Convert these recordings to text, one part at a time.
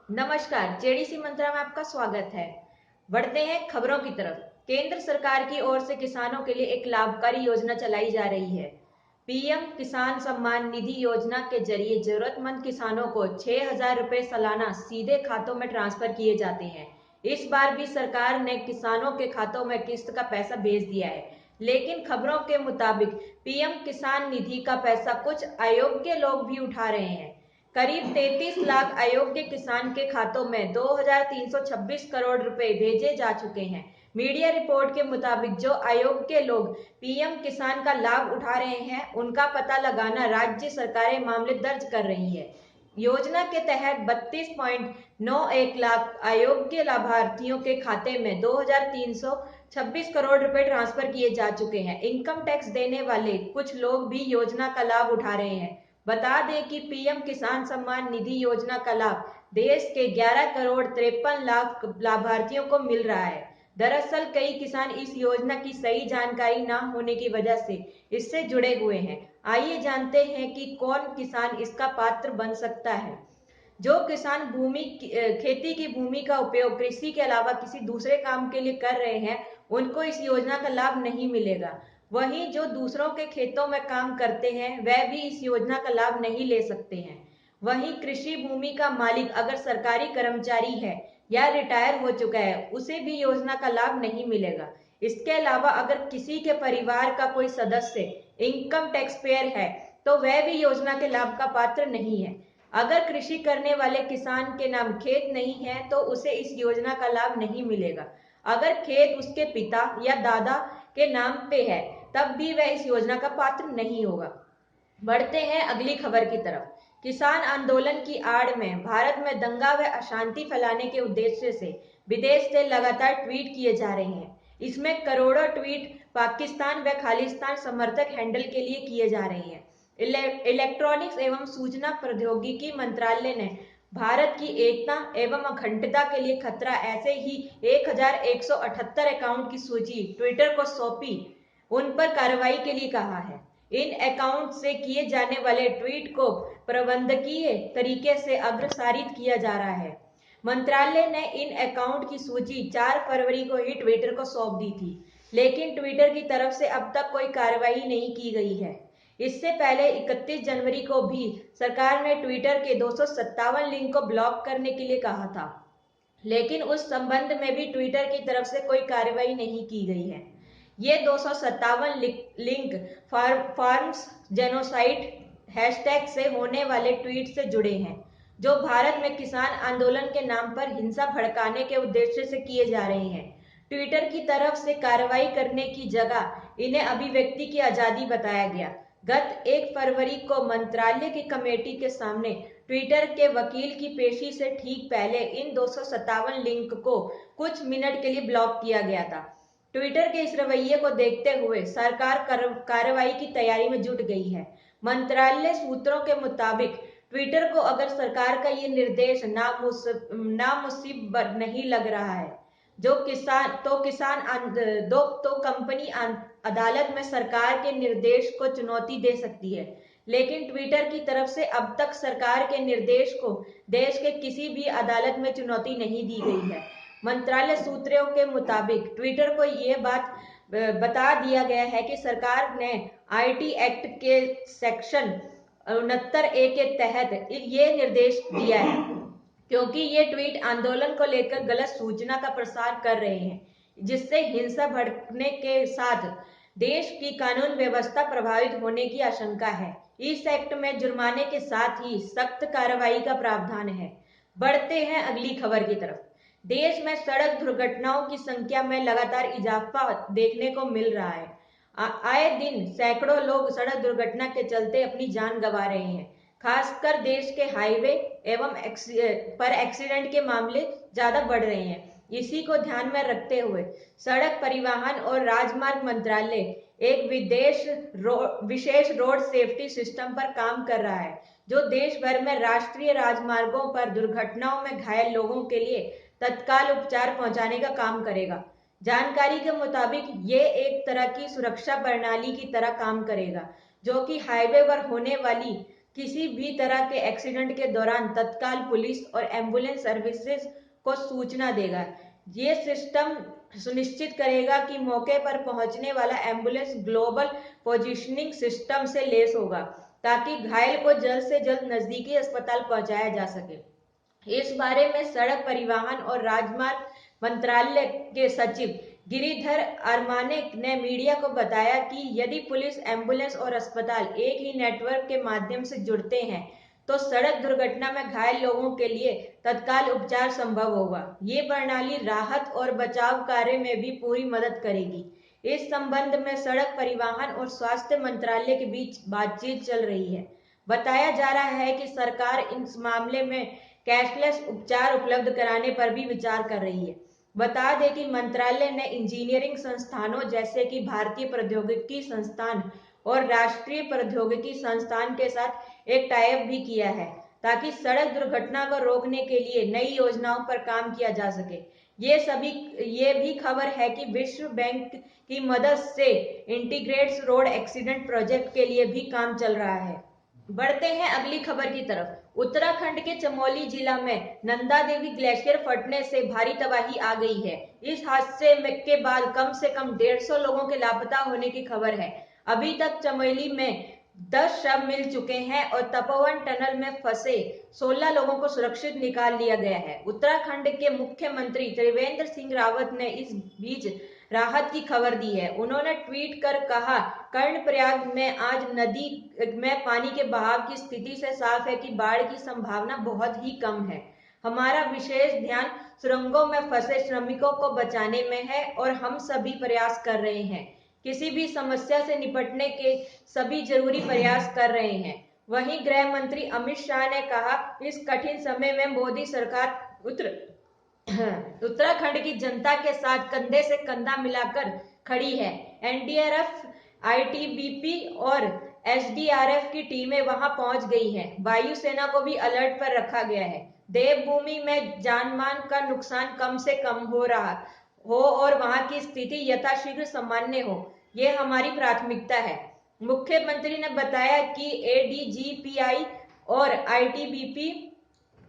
नमस्कार, जेडीसी मंत्रा में आपका स्वागत है। बढ़ते हैं खबरों की तरफ। केंद्र सरकार की ओर से किसानों के लिए एक लाभकारी योजना चलाई जा रही है। पीएम किसान सम्मान निधि योजना के जरिए जरूरतमंद किसानों को 6,000 रुपए सालाना सीधे खातों में ट्रांसफर किए जाते हैं। इस बार भी सरकार ने किसानों के खातों में किस्त का पैसा भेज दिया है, लेकिन खबरों के मुताबिक पीएम किसान निधि का पैसा कुछ अयोग्य लोग भी उठा रहे हैं। करीब 33 लाख अयोग्य किसान के खातों में 2,326 करोड़ रुपए भेजे जा चुके हैं। मीडिया रिपोर्ट के मुताबिक जो अयोग्य लोग पीएम किसान का लाभ उठा रहे हैं, उनका पता लगाना राज्य सरकारें मामले दर्ज कर रही है। योजना के तहत 32.91 लाख अयोग्य लाभार्थियों के खाते में 2,326 करोड़ रुपए ट्रांसफर किए जा चुके हैं। इनकम टैक्स देने वाले कुछ लोग भी योजना का लाभ उठा रहे हैं। बता दें कि पीएम किसान सम्मान निधि योजना का लाभ देश के 11 करोड़ 53 लाख लाभार्थियों को मिल रहा है। दरअसल कई किसान इस योजना की सही जानकारी न होने की वजह से इससे जुड़े हुए हैं। आइए जानते हैं कि कौन किसान इसका पात्र बन सकता है। जो किसान खेती की भूमि का उपयोग कृषि के अलावा किसी दूसरे काम के लिए कर रहे हैं, उनको इस योजना का लाभ नहीं मिलेगा। वहीं जो दूसरों के खेतों में काम करते हैं, वह भी इस योजना का लाभ नहीं ले सकते हैं। वहीं कृषि भूमि का मालिक अगर सरकारी कर्मचारी है या रिटायर हो चुका है, उसे भी योजना का लाभ नहीं मिलेगा। इसके अलावा अगर किसी के परिवार का कोई सदस्य इनकम टैक्स पेयर है, तो वह भी योजना के लाभ का पात्र नहीं है। अगर कृषि करने वाले किसान के नाम खेत नहीं है, तो उसे इस योजना का लाभ नहीं मिलेगा। अगर खेत उसके पिता या दादा के नाम पे है, तब भी वह इस योजना का पात्र नहीं होगा। बढ़ते हैं अगली खबर की तरफ। किसान आंदोलन की आड़ में भारत में दंगा व अशांति फैलाने के उद्देश्य से विदेश से लगातार ट्वीट किए जा रहे हैं। इसमें करोड़ों ट्वीट पाकिस्तान व खालिस्तान समर्थक हैंडल के लिए किए जा रहे हैं। इलेक्ट्रॉनिक्स एवं सूचना प्रौद्योगिकी मंत्रालय ने भारत की एकता एवं अखंडता के लिए खतरा ऐसे ही 1,178 अकाउंट की सूची ट्विटर को सौंपी, उन पर कार्रवाई के लिए कहा है। इन अकाउंट से किए जाने वाले ट्वीट को प्रबंधकीय तरीके से अग्रसारित किया जा रहा है। मंत्रालय ने इन अकाउंट की सूची 4 फरवरी को ही ट्विटर को सौंप दी थी, लेकिन ट्विटर की तरफ से अब तक कोई कार्रवाई नहीं की गई है। इससे पहले 31 जनवरी को भी सरकार ने ट्विटर के 257 लिंक को ब्लॉक करने के लिए कहा था, लेकिन उस संबंध में भी ट्विटर की तरफ से कोई कार्रवाई नहीं की गई है। ये 257 लिंक फार्म्स जेनोसाइड हैशटैग से होने वाले ट्वीट से जुड़े हैं, जो भारत में किसान आंदोलन के नाम पर हिंसा भड़काने के उद्देश्य से किए जा रहे हैं। ट्विटर की तरफ से कार्रवाई करने की जगह इन्हें अभिव्यक्ति की आजादी बताया गया। गत 1 फरवरी को मंत्रालय की कमेटी के सामने ट्विटर के वकील की पेशी से ठीक पहले इन 257 लिंक को कुछ मिनट के लिए ब्लॉक किया गया था। ट्विटर के इस रवैये को देखते हुए सरकार कार्रवाई की तैयारी में जुट गई है। मंत्रालय सूत्रों के मुताबिक ट्विटर को अगर सरकार का ये निर्देश नामुसिब नहीं लग रहा है, तो कंपनी अदालत में सरकार के निर्देश को चुनौती दे सकती है। लेकिन ट्विटर की तरफ से अब तक सरकार के निर्देश को देश के किसी भी अदालत में चुनौती नहीं दी गई है। मंत्रालय सूत्रों के मुताबिक ट्विटर को यह बात बता दिया गया है कि सरकार ने आईटी एक्ट के सेक्शन 69A के तहत ये निर्देश दिया है, क्योंकि ये ट्वीट आंदोलन को लेकर गलत सूचना का प्रसार कर रहे हैं, जिससे हिंसा भड़कने के साथ देश की कानून व्यवस्था प्रभावित होने की आशंका है। इस एक्ट में जुर्माने के साथ ही सख्त कार्रवाई का प्रावधान है। बढ़ते हैं अगली खबर की तरफ। देश में सड़क दुर्घटनाओं की संख्या में लगातार इजाफा देखने को मिल रहा है। आए दिन सैकड़ों लोग सड़क दुर्घटना के चलते अपनी जान गंवा रहे हैं। खासकर देश के हाईवे एवं एक्सीडेंट के मामले ज्यादा बढ़ रहे हैं। इसी को ध्यान में रखते हुए सड़क परिवहन और राजमार्ग मंत्रालय एक विशेष रोड सेफ्टी सिस्टम पर काम कर रहा है, जो देश भर में राष्ट्रीय राजमार्गों पर दुर्घटनाओं में घायल लोगों के लिए तत्काल उपचार पहुंचाने का काम करेगा। जानकारी के मुताबिक ये एक तरह की सुरक्षा प्रणाली की तरह काम करेगा, जो कि हाईवे पर होने वाली किसी भी तरह के एक्सीडेंट के दौरान तत्काल पुलिस और एम्बुलेंस सर्विसेज को सूचना देगा। ये सिस्टम सुनिश्चित करेगा कि मौके पर पहुंचने वाला एम्बुलेंस ग्लोबल पोजीशनिंग सिस्टम से लैस होगा, ताकि घायल को जल्द से जल्द नजदीकी अस्पताल पहुंचाया जा सके। इस बारे में सड़क परिवहन और राजमार्ग मंत्रालय के सचिव गिरिधर अरमाने ने मीडिया को बताया कि यदि पुलिस, एम्बुलेंस और अस्पताल एक ही नेटवर्क के माध्यम से जुड़ते हैं तो सड़क दुर्घटना में घायल लोगों के लिए तत्काल उपचार संभव होगा। ये प्रणाली राहत और बचाव कार्य में भी पूरी मदद करेगी। इस संबंध में सड़क परिवहन और स्वास्थ्य मंत्रालय के बीच बातचीत चल रही है। बताया जा रहा है कि सरकार इस मामले में कैशलेस उपचार उपलब्ध कराने पर भी विचार कर रही है। बता दें कि मंत्रालय ने इंजीनियरिंग संस्थानों जैसे कि भारतीय प्रौद्योगिकी संस्थान और राष्ट्रीय प्रौद्योगिकी संस्थान के साथ एक टाई-अप भी किया है, ताकि सड़क दुर्घटना को रोकने के लिए नई योजनाओं पर काम किया जा सके। ये भी खबर है कि विश्व बैंक की मदद से इंटीग्रेटेड रोड एक्सीडेंट प्रोजेक्ट के लिए भी काम चल रहा है। बढ़ते हैं अगली खबर की तरफ। उत्तराखंड के चमोली जिला में नंदा देवी ग्लेशियर फटने से भारी तबाही आ गई है। इस हादसे के बाद कम से कम 150 लोगों के लापता होने की खबर है। अभी तक चमोली में 10 शव मिल चुके हैं और तपोवन टनल में फंसे 16 लोगों को सुरक्षित निकाल लिया गया है। उत्तराखंड के मुख्यमंत्री त्रिवेंद्र सिंह रावत ने इस बीच राहत की खबर दी है। उन्होंने ट्वीट कर कहा, कर्णप्रयाग में आज नदी में पानी के बहाव की स्थिति से साफ है कि बाढ़ की संभावना बहुत ही कम है। हमारा विशेष ध्यान सुरंगों में फंसे श्रमिकों को बचाने में है और हम सभी प्रयास कर रहे हैं। किसी भी समस्या से निपटने के सभी जरूरी प्रयास कर रहे हैं। वहीं गृह मंत्री अमित शाह ने कहा, इस कठिन समय में मोदी सरकार उत्तराखंड की जनता के साथ कंधे से कंधा मिलाकर खड़ी है। एनडीआरएफ, आईटीबीपी और एसडीआरएफ की टीमें वहां पहुंच गई हैं। वायुसेना को भी अलर्ट पर रखा गया है। देवभूमि में जानमाल का नुकसान कम से कम हो और वहां की स्थिति यथाशीघ्र सामान्य हो, ये हमारी प्राथमिकता है। मुख्यमंत्री ने बताया कि एडीजीपीआई और आईटीबीपी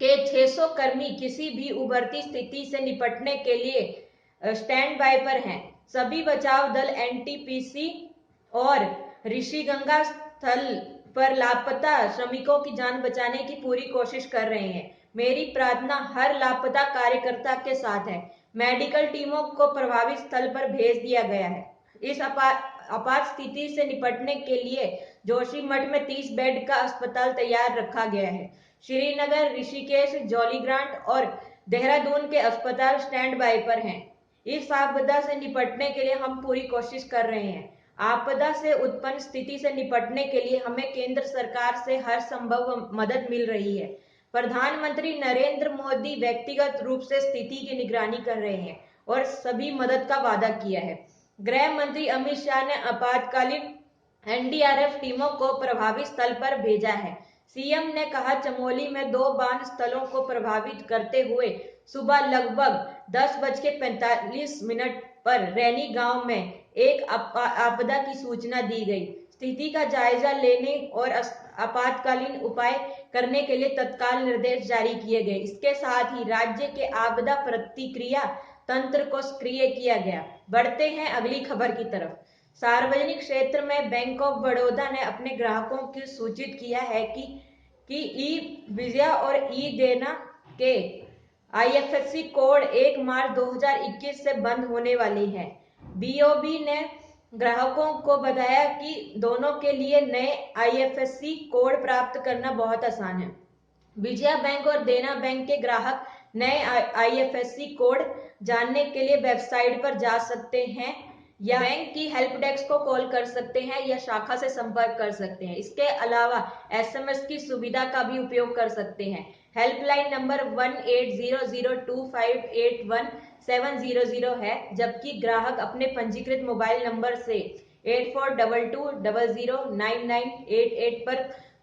के 600 कर्मी किसी भी उभरती स्थिति से निपटने के लिए स्टैंड बाय पर हैं। सभी बचाव दल एनटीपीसी और ऋषिगंगा स्थल पर लापता श्रमिकों की जान बचाने की पूरी कोशिश कर रहे हैं। मेरी प्रार्थना हर लापता कार्यकर्ता के साथ है। मेडिकल टीमों को प्रभावित स्थल पर भेज दिया गया है। इस आपात स्थिति से निपटने के लिए जोशीमठ में 30 बेड का अस्पताल तैयार रखा गया है। श्रीनगर, ऋषिकेश, जौलीग्रांट और देहरादून के अस्पताल स्टैंड बाय पर हैं। इस आपदा से निपटने के लिए हम पूरी कोशिश कर रहे हैं। आपदा से उत्पन्न स्थिति से निपटने के लिए हमें केंद्र सरकार से हर संभव मदद मिल रही है। प्रधानमंत्री नरेंद्र मोदी व्यक्तिगत रूप से स्थिति की निगरानी कर रहे हैं और सभी मदद का वादा किया है। गृह मंत्री अमित शाह ने आपातकालीन एनडीआरएफ टीमों को प्रभावित स्थल पर भेजा है। सीएम ने कहा, चमोली में 2 बांध स्थलों को प्रभावित करते हुए सुबह लगभग 10:45 पर रैनी गांव में एक आपदा की सूचना दी गई। स्थिति का जायजा लेने और आपातकालीन उपाय करने के लिए तत्काल निर्देश जारी किए गए। इसके साथ ही राज्य के आपदा प्रतिक्रिया तंत्र को सक्रिय किया गया। बढ़ते हैं अगली खबर की तरफ। सार्वजनिक क्षेत्र में बैंक ऑफ बड़ौदा ने अपने ग्राहकों को सूचित किया है कि ई वीजा और ई देना के आईएफएससी कोड 1 मार्च 2021 से बंद होने वाले हैं। बीओबी ने ग्राहकों को बताया कि दोनों के लिए नए आईएफएससी कोड प्राप्त करना बहुत आसान है। विजया बैंक और देना बैंक के ग्राहक नए आईएफएससी कोड जानने के लिए वेबसाइट पर जा सकते हैं या बैंक की हेल्प डेस्क को कॉल कर सकते हैं या शाखा से संपर्क कर सकते हैं। इसके अलावा एसएमएस की सुविधा का भी उपयोग कर सकते हैं। हेल्पलाइन नंबर 1800258170 है, जबकि ग्राहक अपने पंजीकृत मोबाइल नंबर से 8422009988 पर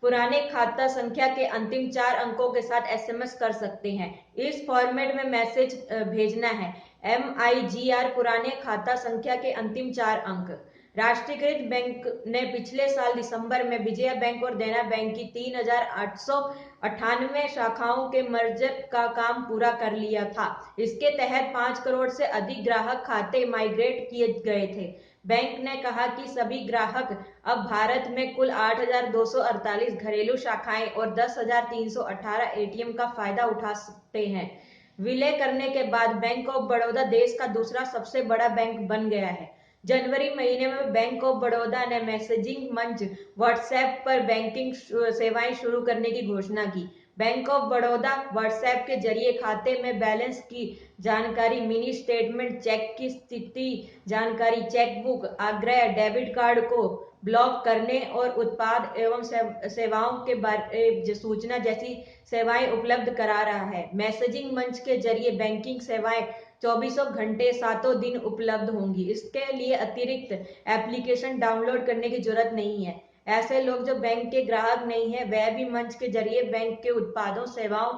पुराने खाता संख्या के अंतिम 4 अंकों के साथ एसएमएस कर सकते हैं। इस फॉर्मेट में मैसेज भेजना है MIGR पुराने खाता संख्या के अंतिम 4 अंक। राष्ट्रीयकृत बैंक ने पिछले साल दिसंबर में विजया बैंक और देना बैंक की 3,898 शाखाओं के मर्जर का काम पूरा कर लिया था। इसके तहत 5 करोड़ से अधिक ग्राहक खाते माइग्रेट किए गए थे। बैंक ने कहा कि सभी ग्राहक अब भारत में कुल 8,248 घरेलू शाखाएं और 10,318 एटीएम का फायदा उठा सकते हैं। विलय करने के बाद बैंक ऑफ बड़ौदा देश का दूसरा सबसे बड़ा बैंक बन गया है। जनवरी महीने में बैंक ऑफ बड़ौदा ने मैसेजिंग मंच व्हाट्सएप पर बैंकिंग सेवाएं शुरू करने की घोषणा की। बैंक ऑफ बड़ौदा व्हाट्सएप के जरिए खाते में बैलेंस की जानकारी, मिनी स्टेटमेंट, चेक की स्थिति जानकारी, चेकबुक, आग्रह, डेबिट कार्ड को ब्लॉक करने और उत्पाद एवं सेवाओं के बारे सूचना जैसी सेवाएं उपलब्ध करा रहा है। मैसेजिंग मंच के जरिए बैंकिंग सेवाएं 24 घंटे 7 दिन उपलब्ध होंगी। इसके लिए अतिरिक्त एप्लीकेशन डाउनलोड करने की जरूरत नहीं है। ऐसे लोग जो बैंक के ग्राहक नहीं है वह भी मंच के जरिए बैंक के उत्पादों, सेवाओं,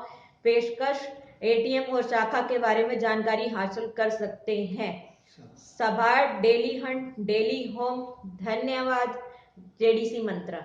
पेशकश, एटीएम और शाखा के बारे में जानकारी हासिल कर सकते हैं। सभार, डेली हंट, डेली होम। धन्यवाद। जेडीसी मंत्रा।